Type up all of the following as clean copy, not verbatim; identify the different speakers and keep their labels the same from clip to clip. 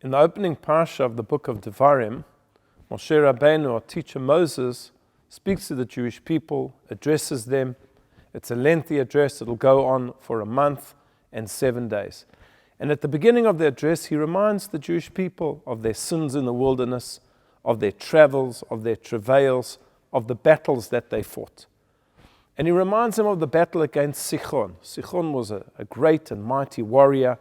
Speaker 1: In the opening parsha of the book of Devarim, Moshe Rabbeinu, our teacher Moses, speaks to the Jewish people, addresses them. It's a lengthy address. It'll go on for a month and 7 days. And at the beginning of the address, he reminds the Jewish people of their sins in the wilderness, of their travels, of their travails, of the battles that they fought. And he reminds them of the battle against Sichon. Sichon was a great and mighty warrior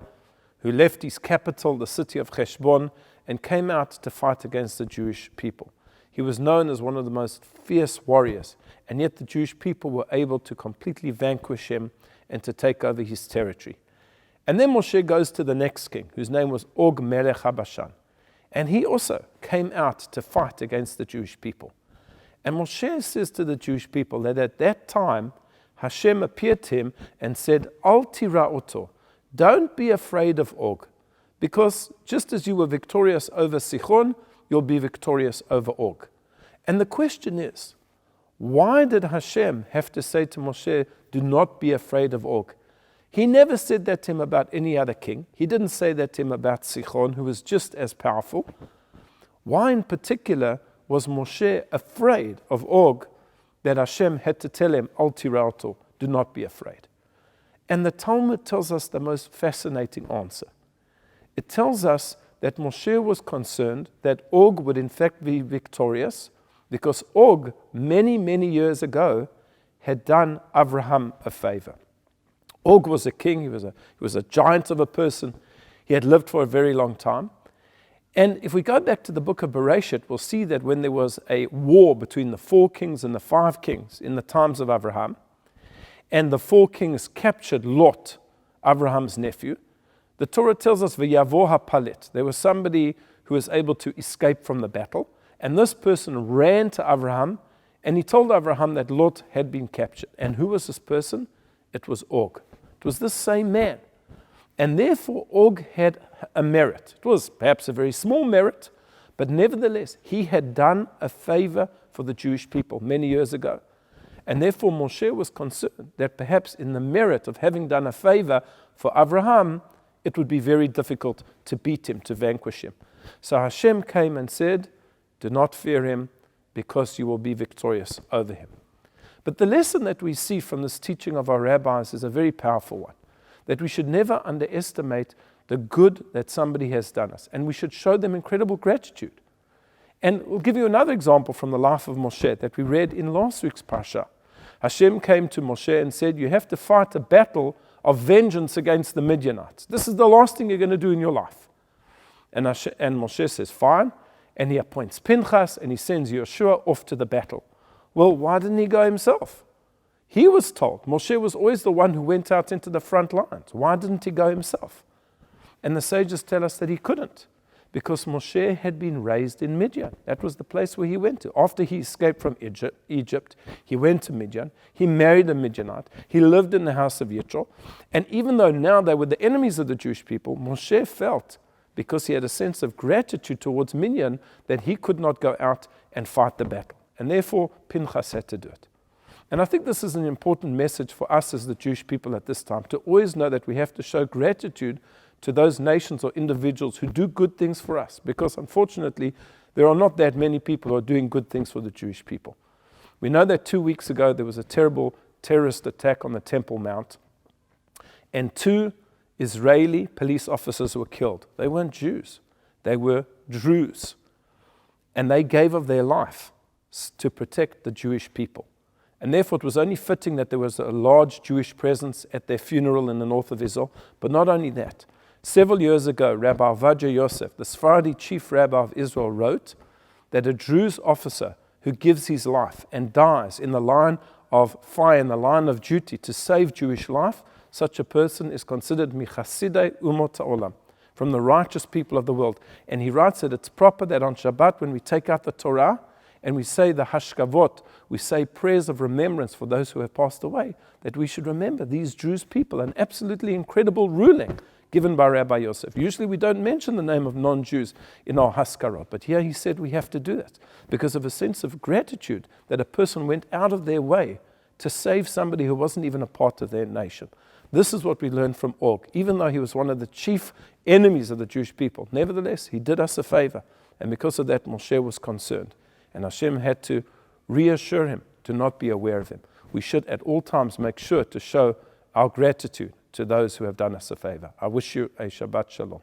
Speaker 1: who left his capital, the city of Heshbon, and came out to fight against the Jewish people. He was known as one of the most fierce warriors, and yet the Jewish people were able to completely vanquish him and to take over his territory. And then Moshe goes to the next king, whose name was Og Melech HaBashan. And he also came out to fight against the Jewish people. And Moshe says to the Jewish people that at that time, Hashem appeared to him and said, Al tira oto, don't be afraid of Og, because just as you were victorious over Sichon, you'll be victorious over Og. And the question is, why did Hashem have to say to Moshe, do not be afraid of Og? He never said that to him about any other king. He didn't say that to him about Sichon, who was just as powerful. Why in particular was Moshe afraid of Og that Hashem had to tell him, Al tirato, do not be afraid? And the Talmud tells us the most fascinating answer. It tells us that Moshe was concerned that Og would in fact be victorious because Og, many, many years ago, had done Abraham a favor. Og was a king, he was a giant of a person. He had lived for a very long time. And if we go back to the book of Bereshit, we'll see that when there was a war between the 4 kings and the 5 kings in the times of Abraham, and the 4 kings captured Lot, Abraham's nephew, the Torah tells us, V'yavo hapalit. There was somebody who was able to escape from the battle, and this person ran to Abraham, and he told Abraham that Lot had been captured. And who was this person? It was Og. It was this same man. And therefore, Og had a merit. It was perhaps a very small merit, but nevertheless, he had done a favor for the Jewish people many years ago. And therefore, Moshe was concerned that perhaps in the merit of having done a favor for Abraham, it would be very difficult to beat him, to vanquish him. So Hashem came and said, do not fear him, because you will be victorious over him. But the lesson that we see from this teaching of our rabbis is a very powerful one, that we should never underestimate the good that somebody has done us, and we should show them incredible gratitude. And we'll give you another example from the life of Moshe that we read in last week's Parsha. Hashem came to Moshe and said, you have to fight a battle of vengeance against the Midianites. This is the last thing you're going to do in your life. And Moshe says, fine. And he appoints Pinchas and he sends Yeshua off to the battle. Well, why didn't he go himself? He was told. Moshe was always the one who went out into the front lines. Why didn't he go himself? And the sages tell us that he couldn't, because Moshe had been raised in Midian. That was the place where he went to. After he escaped from Egypt, he went to Midian. He married a Midianite. He lived in the house of Yitro. And even though now they were the enemies of the Jewish people, Moshe felt, because he had a sense of gratitude towards Midian, that he could not go out and fight the battle. And therefore, Pinchas had to do it. And I think this is an important message for us as the Jewish people at this time, to always know that we have to show gratitude to those nations or individuals who do good things for us, because unfortunately, there are not that many people who are doing good things for the Jewish people. We know that 2 weeks ago, there was a terrible terrorist attack on the Temple Mount, and 2 Israeli police officers were killed. They weren't Jews. They were Druze. And they gave of their life to protect the Jewish people. And therefore, it was only fitting that there was a large Jewish presence at their funeral in the north of Israel. But not only that, several years ago, Rabbi Ovadia Yosef, the Sephardi chief rabbi of Israel, wrote that a Druze officer who gives his life and dies in the line of fire, in the line of duty to save Jewish life, such a person is considered michasidei umot ha'olam, from the righteous people of the world. And he writes that it's proper that on Shabbat, when we take out the Torah and we say the hashkavot, we say prayers of remembrance for those who have passed away, that we should remember these Jewish people, an absolutely incredible ruling given by Rabbi Yosef. Usually we don't mention the name of non-Jews in our Haskarot, but here he said we have to do that because of a sense of gratitude that a person went out of their way to save somebody who wasn't even a part of their nation. This is what we learned from Og. Even though he was one of the chief enemies of the Jewish people, nevertheless, he did us a favor. And because of that, Moshe was concerned. And Hashem had to reassure him to not be aware of him. We should at all times make sure to show our gratitude to those who have done us a favor. I wish you a Shabbat Shalom.